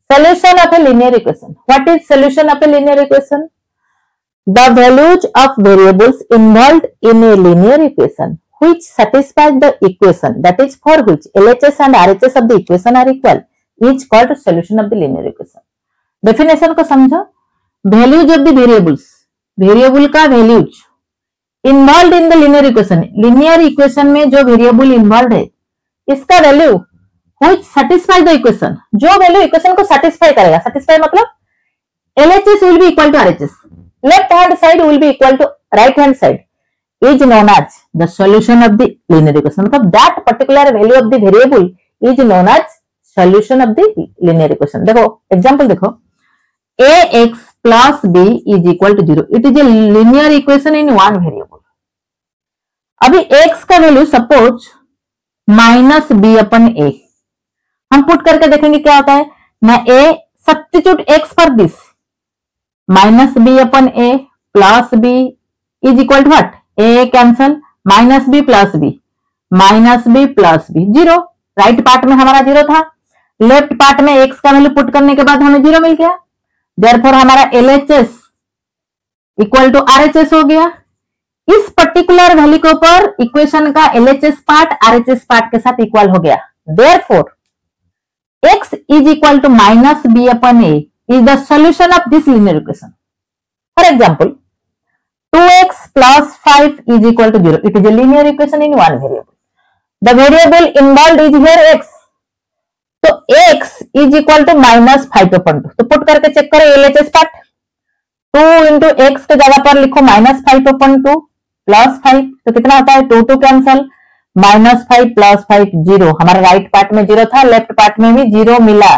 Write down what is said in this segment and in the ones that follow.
Solution of a linear equation. What is solution of a linear equation? The values of variables involved in a linear equation which satisfies the equation, that is for which LHS and RHS of the equation are equal, is called solution of the linear equation. Definition को समझो. Values of the variables, variable का values involved in the linear equation, linear equation में जो variable involved है इसका value which satisfy the equation, जो value equation को satisfy करेगा. satisfy मतलब LHS will be equal to RHS, left hand side will be equal to right hand side, is known as the solution of the linear equation. मतलब that particular value of the variable is known as solution of the linear equation. देखो example देखो, ax plus b is equal to 0. It is a linear equation in one variable. अभी x का value suppose minus b upon a, हम put करके देखेंगे क्या होता है ना. A substitute x for this, minus b upon a plus b is equal to what, a cancel, minus b plus b, minus b plus b, zero. Right part में हमारा zero था, लेफ्ट पार्ट में x का value put करने के बाद हमें zero मिल गया. देयरफॉर हमारा LHS इक्वल टू RHS हो गया. इस पर्टिकुलर वैल्यू के ऊपर इक्वेशन का LHS पार्ट RHS पार्ट के साथ इक्वल हो गया. Therefore x is equal to minus b upon a is the solution of this linear equation. For example, 2x plus 5 is equal to 0. It is a linear equation in one variable. The variable involved is here x. तो x is equal to minus 5 upon 2. तो put करके check करो LHS part. 2 into x के जगह पर लिखो minus 5 upon 2 plus 5. तो कितना होता है, 2 2 कैंसल, माइनस 5 प्लस 5 जीरो. हमारा राइट पार्ट में जीरो था, लेफ्ट पार्ट में भी जीरो मिला.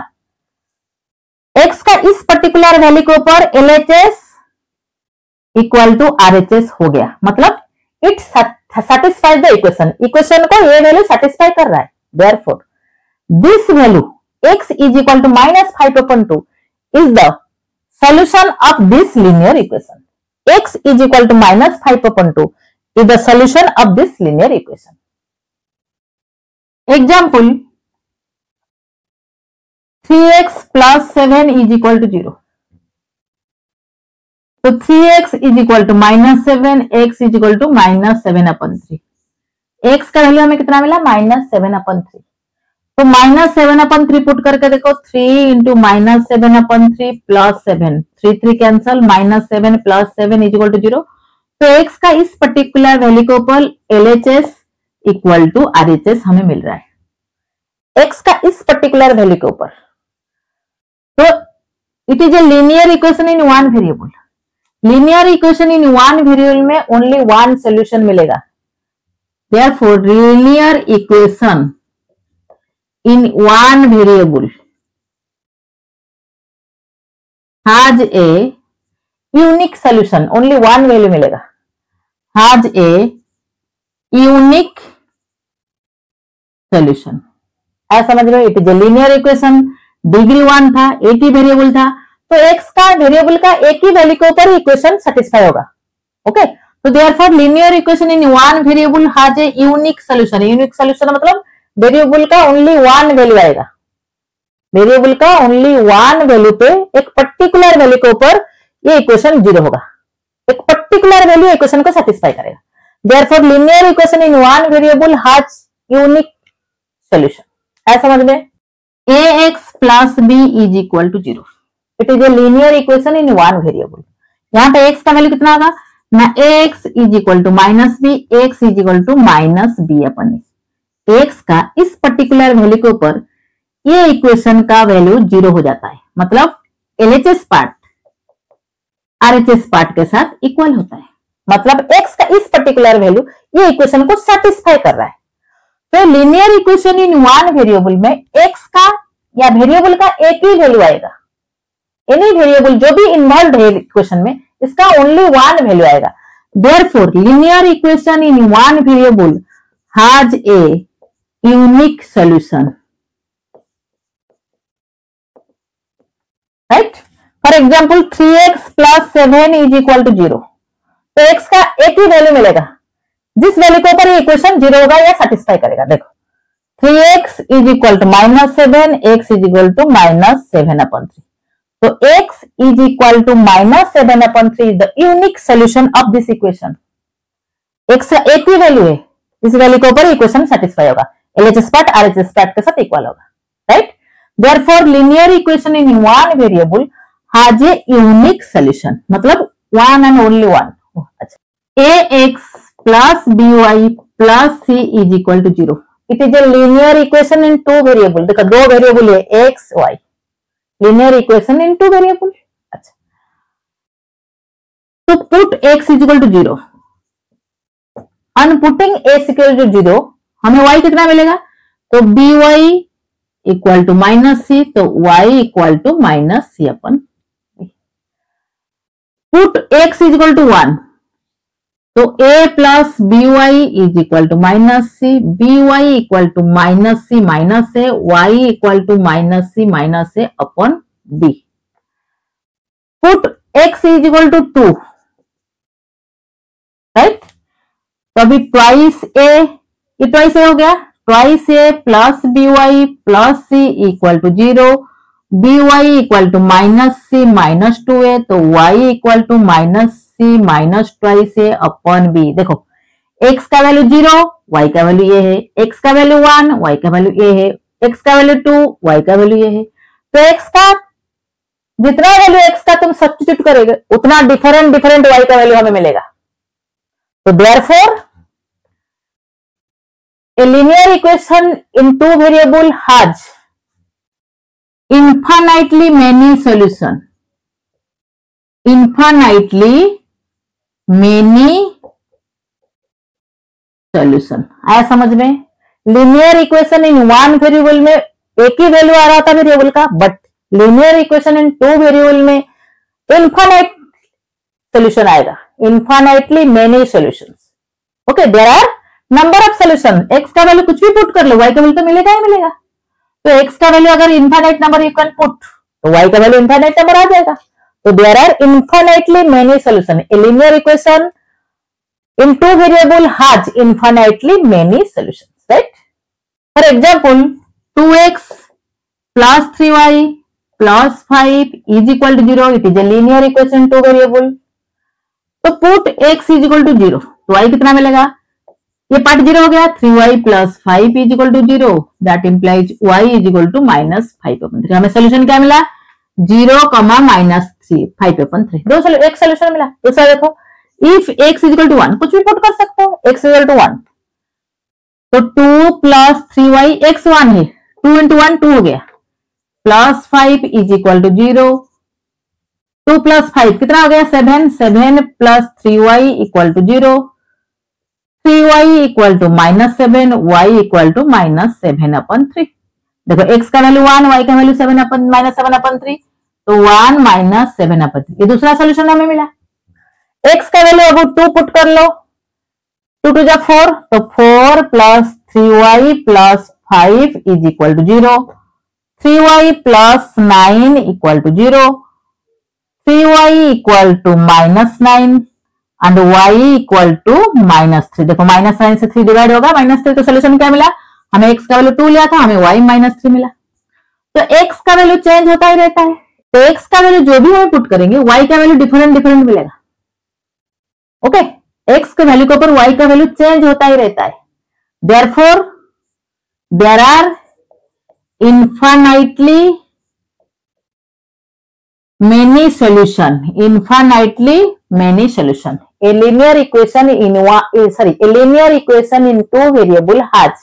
x का इस पर्टिकुलर वैल्यू के ऊपर LHS इक्वल टू RHS हो गया. मतलब it satisfies the equation, equation को ये वैल्यू सैटिस्फाई कर रहा है. Therefore this value x is equal to minus 5 upon 2 is the solution of this linear equation. x is equal to minus 5 upon 2 is the solution of this linear equation. Example, 3x plus 7 is equal to 0. So 3x is equal to minus 7, x is equal to minus 7 upon 3. x का value हमें कितना मिला, minus 7 upon 3. तो minus 7 upon 3 put करके देखो, 3 into minus 7 upon 3 plus 7, 3 3 cancel, minus 7 plus 7 is equal to 0. तो x का इस पर्टिकुलर वैल्यू के ऊपर LHS इक्वल टू RHS हमें मिल रहा है. x का इस पर्टिकुलर वैल्यू के ऊपर, तो it is a linear equation in one variable. Linear equation in one variable में ओनली वन सॉल्यूशन मिलेगा. Therefore linear equation in one variable has a unique solution, only one value मिलेगा, has a unique solution. ऐसा समझ लो, it is a linear equation, degree 1 था, एक ही variable था, तो x का वेरिएबल का एक ही वैल्यू के ऊपर इक्वेशन सेटिस्फाई होगा. ओके, तो therefore linear equation in one variable has a unique solution. Unique solution मतलब वेरिएबल का ओनली वन वैल्यू आएगा, वेरिएबल का ओनली वन वैल्यू पे एक पर्टिकुलर वैल्यू के ऊपर ये इक्वेशन जीरो होगा. एक पर्टिकुलर वैल्यू इक्वेशन को सेटिस्फाई करेगा. Therefore linear equation in one variable has unique solution. है समझ में? ax plus b is equal to 0. It is a linear equation in one variable. यहाँ पे x का वैल्यू कितना होगा ना, ax is equal to minus b, x is equal to minus b upon a. x का इस पर्टिकुलर वैल्यू के ऊपर ये इक्वेशन का वैल्यू जीरो हो जाता है. मतलब LHS पार्ट RHS पार्ट के साथ इक्वल होता है. मतलब x का इस पर्टिकुलर वैल्यू ये इक्वेशन को सेटिस्फाई कर रहा है. तो linear equation in one variable में x का या वेरिएबल का एक ही वैल्यू आएगा. एनी वेरिएबल जो भी इन्वॉल्व है इक्वेशन में, इसका ओनली वन वैल्यू आएगा. Therefore linear equation in one variable has a unique solution. Right? For example 3x plus 7 is equal to 0. तो x का एक ही वैल्यू मिलेगा जिस वैल्यू के ऊपर ये इक्वेशन जीरो होगा या सेटिस्फाई करेगा. देखो 3x is equal to -7, x is equal to -7/3. So x is equal to -7/3 is the unique solution of this equation. x एक ही वैल्यू है, इस वैल्यू के ऊपर इक्वेशन सेटिस्फाई होगा, LHS पार्ट RHS पार्ट के साथ इक्वल होगा, right. Therefore linear equation in one variable has a unique solution, मतलब one and only one. अच्छा, ax plus by plus c is equal to 0. It is a linear equation in two variable. देखो दो variable है x y, linear equation in two variable. अच्छा, तो put x is equal to 0. On putting x equal to 0, हमें y कितना मिलेगा, तो by equal to -c, तो y equal to -c upon. Put x is equal to 1, तो a plus by is equal to -c, by equal to -c minus a, y equal to -c minus a upon b. Put x is equal to 2, right. तो अभी twice a, ये twice a हो गया, twice a plus by plus c equal to 0, by equal to -c minus 2a, तो y equal to -c minus twice a upon b. देखो x का value 0, y का value ये है, x का वैल्यू 1, y का वैल्यू ये है, x का वैल्यू 2, y का वैल्यू ये है. तो x का जितना वैल्यू x का तुम सब्स्टिट्यूट करोगे उतना डिफरेंट y का वैल्यू हमें मिलेगा. तो therefore a linear equation in two variable has infinitely many solution. Infinitely many solution. आया समझ में? Linear equation in one variable में एक ही वैल्यू आ रहा था वेरिएबल का, but linear equation in two variable में इनफाइनाइट सोल्यूशन आएगा. Infinitely many solutions. Okay, there are number of solution. x का वैल्यू कुछ भी पुट कर लो, y का वैल्यू तो मिलेगा ही मिलेगा. तो x का वैल्यू अगर infinite number you can put, तो y का वैल्यू इनफाइनाइट नंबर आ जाएगा. तो there are infinitely many solution. A linear equation in two variable has infinitely many solutions, right? For example, 2x plus 3y plus 5 is equal to 0. It is a linear equation two variable. तो put x is equal to 0. तो y कितना मिलेगा, ये part 0 हो गया. 3y plus 5 is equal to 0. That implies y is equal to -5/3. हमें solution क्या मिला, 0, -3, 5/3. दो एक सोल्यूशन मिला. दूसरा देखो, if x is equal to 1, कुछ भी पुट कर सकते हो, x इज इक्वल टू 1, तो 2 प्लस 3y, x 1 है, 2 इंटू 1 2 हो गया, plus 5 is equal to 0. 2 plus 5 कितना हो गया, 7, 7 plus 3y equal to 0, 3y equal to -7, y equal to -7/3. देखो x का वैल्यू 1, y का वैल्यू -7/3, तो 1 -7/3. ये दूसरा सोल्यूशन हमें मिला. x का वैल्यू अब 2 पुट कर लो, 2 2 जा 4, तो 4 plus 3y plus 5 is equal to 0, 3y plus 9 equal to 0, 3y equal to -9 and y equal to -3. देखो -9 से 3 डिवाइड होगा, -3. तो सोल्यूशन क्या मिला, हमें x का वैल्यू 2 लिया था, हमें y -3 मिला. तो x का वैल्यू चेंज होता ही रहता है. तो x का वैल्यू जो भी हम पुट करेंगे y का वैल्यू डिफरेंट मिलेगा. ओके, x के वैल्यू के ऊपर y का वैल्यू चेंज होता ही रहता है. Therefore there are infinitely many solution. Infinitely many solution. A linear equation in two variable has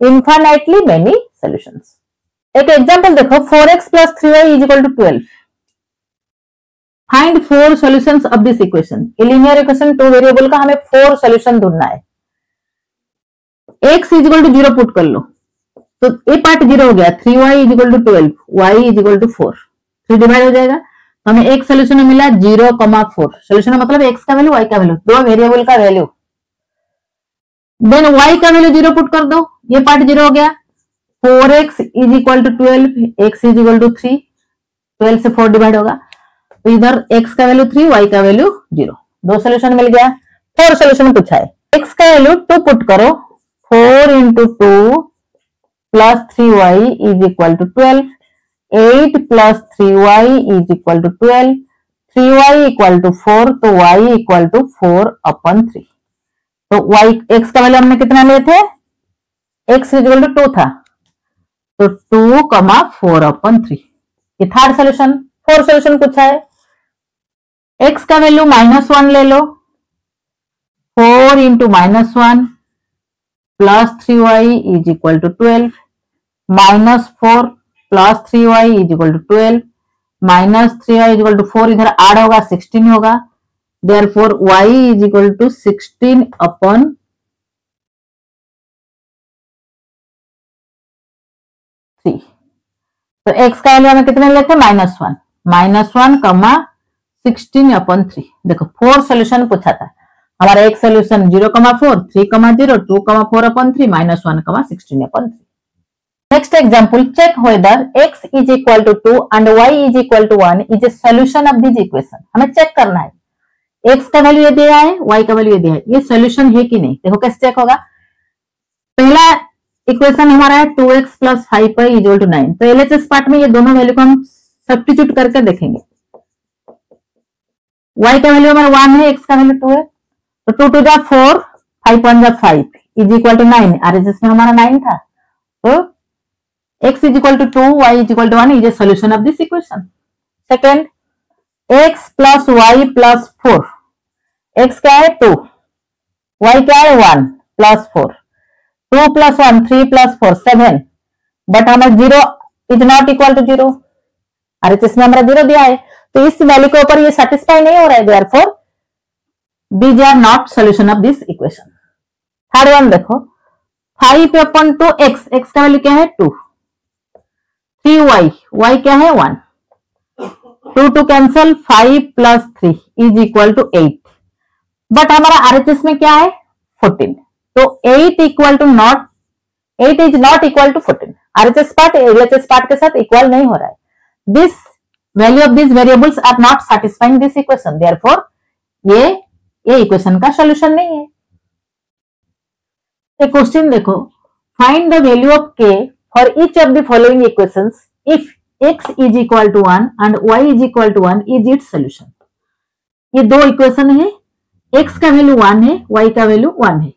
infinitely many solutions. एक एग्जांपल देखो, 4x plus 3y is equal to 12. Find 4 solutions of this equation. A linear equation two variable का हमें 4 solution ढूंढना है. x is equal to 0 put कर लो, तो a part 0 हो गया, 3y is equal to 12, y is equal to 4. 3 divide हो जाएगा, तो हमें एक सोल्यूशन मिला 0,4. सोल्यूशन मतलब x का वैल्यू y का वैल्यू, दो वेरिएबल का वैल्यू. देन y का वैल्यू 0 पुट कर दो, ये पार्ट 0 हो गया, 4x is equal to 12, x is equal to 3, 12 से 4 डिवाइड होगा, तो इधर x का वैल्यू 3, y का वैल्यू 0. दो सोल्यूशन मिल गया. 4 सोल्यूशन पूछा है, x का वैल्यू 2 पुट करो, 4 into 2 plus 3y is equal to 12, 8 plus 3y is equal to 12, 3y equal to 4, तो y इक्वल टू 4/3। तो y x का वैल्यू हमने कितना लिए थे, x इक्वल टू 2 था, तो 2,4/3। ये थर्ड सोल्यूशन। फोर्थ सोल्यूशन पूछा है, x का वैल्यू -1 ले लो, 4 into -1 plus 3y is equal to 12, -4 plus 3y is equal to 12, -3y is equal to 4, इधर ऐड होगा 16 होगा, therefore y is equal to 16/3। तो x का वैल्यू हमें कितने लेते हैं, -1, -1, 16/3। देखो 4 सोल्यूशन पूछा था, हमारा एक solution 0,4, 3,0, 2,4/3, -1, 16/3। Next example, check whether x is equal to 2 and y is equal to 1 is a solution of this equation. हमें चेक करना है, x का वैल्यू ये दिया है, y का वैल्यू ये दिया है, ये सोल्यूशन है कि नहीं। देखो कैसे चेक होगा। पहला इक्वेशन हमारा है 2x plus 5y is equal to 9। तो एलएचएस पार्ट में ये दोनों वैल्यू को हम सब्स्टिट्यूट करके देखेंगे। y का वैल्यू हमारा 1 है, x का वैल्यू 2 है, तो 2 2 जा 4, 5 1 जा 5 इज इक्वल टू 9। आरएचएस में हमारा 9 था, तो x is equal to 2, y is equal to 1 is a solution of this equation. Second, x plus y plus 4, x क्या है 2, y क्या है 1 प्लस 4, 2 प्लस 1 3 प्लस 4 7, बट हमें 0 is not equal to 0, RHS में हमारा 0 दिया है, तो इस वैल्यू के ऊपर ये सेटिस्फाई नहीं हो रहा है, therefore these are not solution of this equation। Third one देखो, 5/2x, x का वैल्यू क्या है 2, 3y, y क्या है 1, 2 2 cancel, 5 plus 3 is equal to 8, but हमारा आरएचएस में क्या है 14, तो 8 is not equal to 14। RHS part LHS part के साथ इक्वल नहीं हो रहा है। This value of this variables are not satisfying this equation, therefore ये इक्वेशन का सॉल्यूशन नहीं है। एक क्वेश्चन देखो, find the value of k for each of the following equations if x is equal to 1 and y is equal to 1 is its solution. ये दो equation है, x का वैल्यू 1 है, y का वैल्यू 1 है।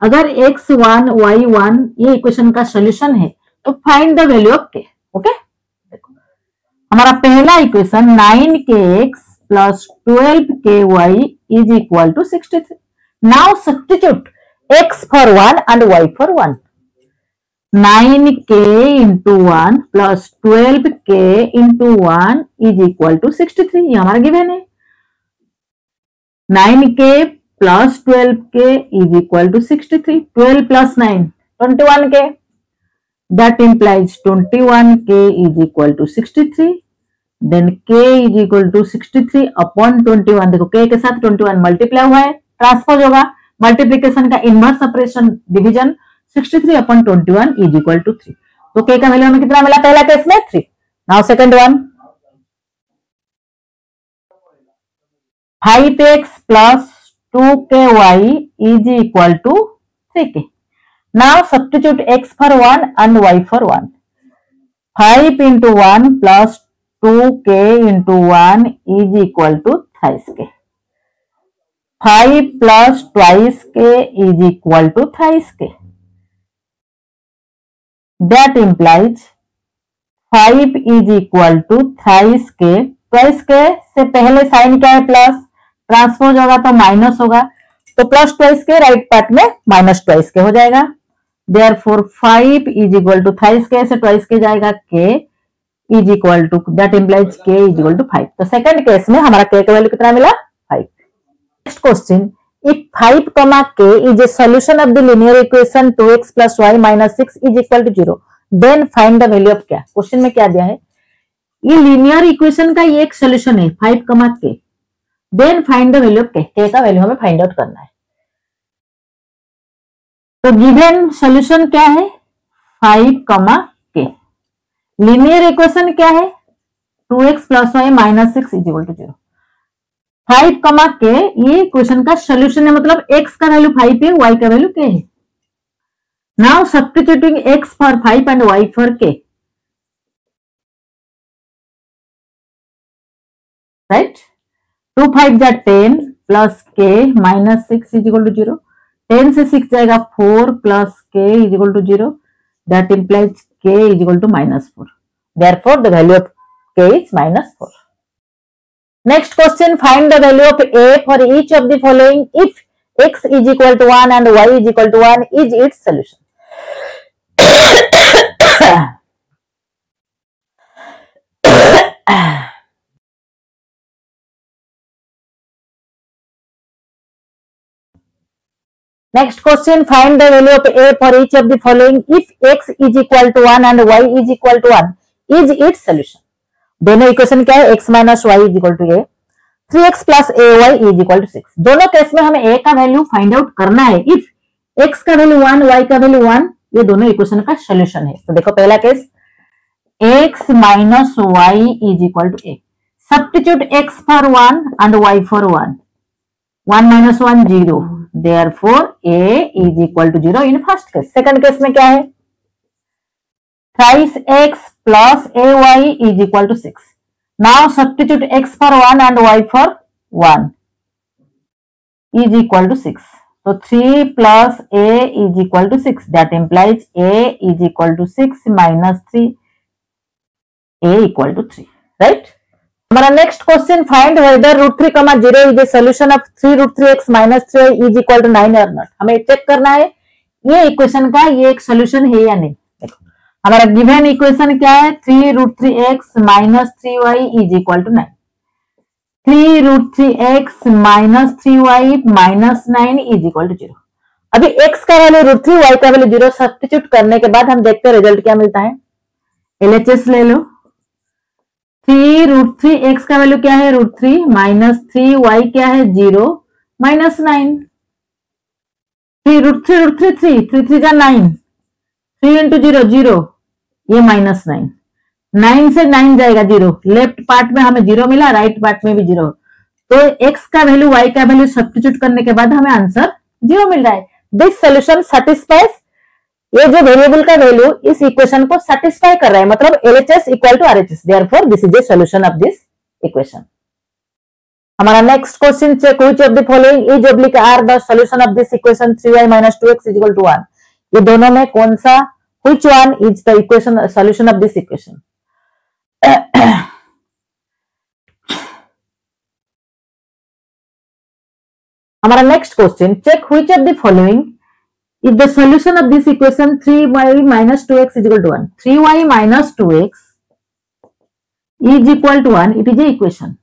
अगर x 1 y 1 ये equation का सॉल्यूशन है, तो find the value of k। Okay, देखो हमारा पहला equation 9kx plus 12ky is equal to 63. Now substitute x for 1 and y for 1. 9k into 1 plus 12k into 1 is equal to 63. ये हमारा given है। 9k plus 12k is equal to 63. 12 plus 9, 21k. That implies 21k is equal to 63. Then k is equal to 63/21। देखो k के साथ 21 multiply हुआ है, transpose होगा, multiplication का inverse operation division, 63/21 is equal to 3। तो k का वैल्यू हमें कितना मिला पहला केस में 3। Now second one, 5x plus 2ky is equal to 3k। Now substitute x for 1 and y for 1। 5 into 1 plus 2k into 1 is equal to thrice k. 5 plus twice k is equal to thrice k. That implies 5 is equal to thrice k. Twice k से पहले sign क्या है plus, transpose होगा तो minus होगा, तो plus twice के right part में माइनस ट्वाइस के हो जाएगा। Therefore 5 is equal to thrice k से twice के जाएगा k is equal to, that implies k is equal to 5। तो सेकंड केस में हमारा k का वैल्यू कितना मिला 5। Next question, if 5, k is a solution of the linear equation 2x plus y minus 6 is equal to 0, then find the value of क्या। Question में क्या दिया है, ये लीनियर इक्वेशन का ये एक सोल्यूशन है 5, k, then find the value of k का वैल्यू हमें फाइंड आउट करना है। तो गिवन सोल्यूशन क्या है 5, k। लीनियर इक्वेशन क्या है 2x plus y minus 6 is equal to 0। 5, k ये इक्वेशन का सोल्यूशन है, मतलब x का वैल्यू 5 है, y का वैल्यू k है। Now substituting x for 5 and y for k. Right? 2 5 जा 10 plus k minus 6 is equal to 0. 10 से 6 जाएगा 4 plus k is equal to 0. That implies k is equal to minus 4. Therefore, the value of k is minus 4. Next question, find the value of a for each of the following if x is equal to 1 and y is equal to 1 is its solution. Next question, find the value of a for each of the following if x is equal to 1 and y is equal to 1 is its solution. दोनों equation क्या है, x minus y is equal to a, 3x plus a y is equal to 6. दोनों case में हमें a का value find out करना है. If x का वैल्यू 1 y का वैल्यू 1, ये दोनों इक्वेशन का सोल्यूशन है. तो देखो पहला case, x minus y is equal to a. Substitute x for 1 and y for 1. 1 minus 1 0. Therefore, a is equal to 0 in first case. Second case में क्या है, thrice x plus ay is equal to 6. Now substitute x for 1 and y for 1 is equal to 6. So 3 plus a is equal to 6. That implies a is equal to 6 minus 3, a equal to 3. Right? हमारा next question, find whether √3, 0 is the solution of 3√3x minus 3 is equal to 9 और not. हमें check करना है ये equation का ये एक solution है या नहीं. देखो हमारा गिवन इक्वेशन क्या है, 3√3x minus 3y is equal to 9. 3√3x minus 3y minus 9 is equal to 0. अभी x का वैल्यू √3, y का वैल्यू 0 सब्स्टिट्यूट करने के बाद हम देखते हैं रिजल्ट क्या मिलता है. LHS ले लो. 3√3x का वैल्यू क्या है, √3 माइनस 3y क्या है 0 माइनस 9. 3√3 3 का 9, 3 इंटू 0 0, ये माइनस 9. 9 से 9 जाएगा 0. लेफ्ट पार्ट में हमें 0 मिला, राइट पार्ट में भी 0. तो x का वैल्यू y का वैल्यू सब्स्टिट्यूट करने के बाद हमें आंसर 0 मिल रहा है. दिस सोल्यूशन सैटिस्फाइज, ये जो वेरिएबल का वैल्यू इस इक्वेशन को सेटिस्फाई कर रहा है, मतलब LHS equal to RHS. Therefore this is the solution of this equation. हमारा next question, check which of the following is oblique are the solution of this equation 3y minus 2x is equal to 1. ये दोनों में कौन सा, which one is the equation solution of this equation. हमारा next question, check which of the following if the solution of this equation 3y minus 2x is equal to 1. 3y minus 2x is equal to 1. It is a equation.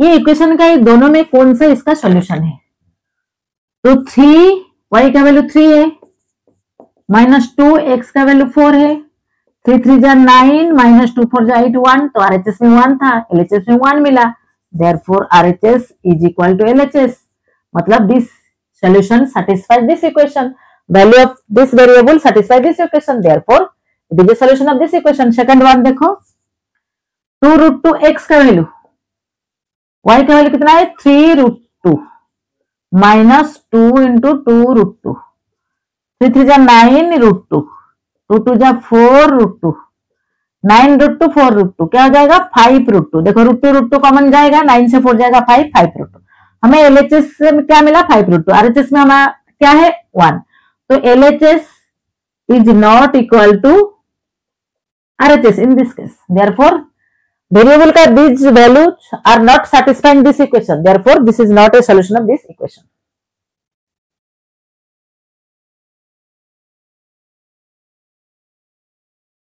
ये equation का ये दोनों में कौन सा इसका solution है. तो 3y का वैल्यू 3 है, माइनस 2x का वैल्यू 4 है. 3 3 जा 9 माइनस 2 4 जा 8 1. तो RHS में 1 था, LHS में 1 मिला. Therefore RHS is equal to LHS. मतलब this solution satisfies this equation. Value of this variable satisfy this equation. Therefore, it is the solution of this equation. Second one देखो, 2√2x का value, y का वैल्यू कितना है 3√2 minus 2 into 2√2. 3 3 जा 9√2, 2 2 जा 4√2, 9√2 4√2 क्या हो जाएगा 5√2. देखो √2 कॉमन जाएगा, 9 से 4 जाएगा 5, 5√2. हमें LHS से क्या मिला 5√2. RHS में हमारा क्या है 1. तो LHS is not equal to RHS in this case. Therefore, variable का these values are not satisfying this equation. Therefore, this is not a solution of this equation.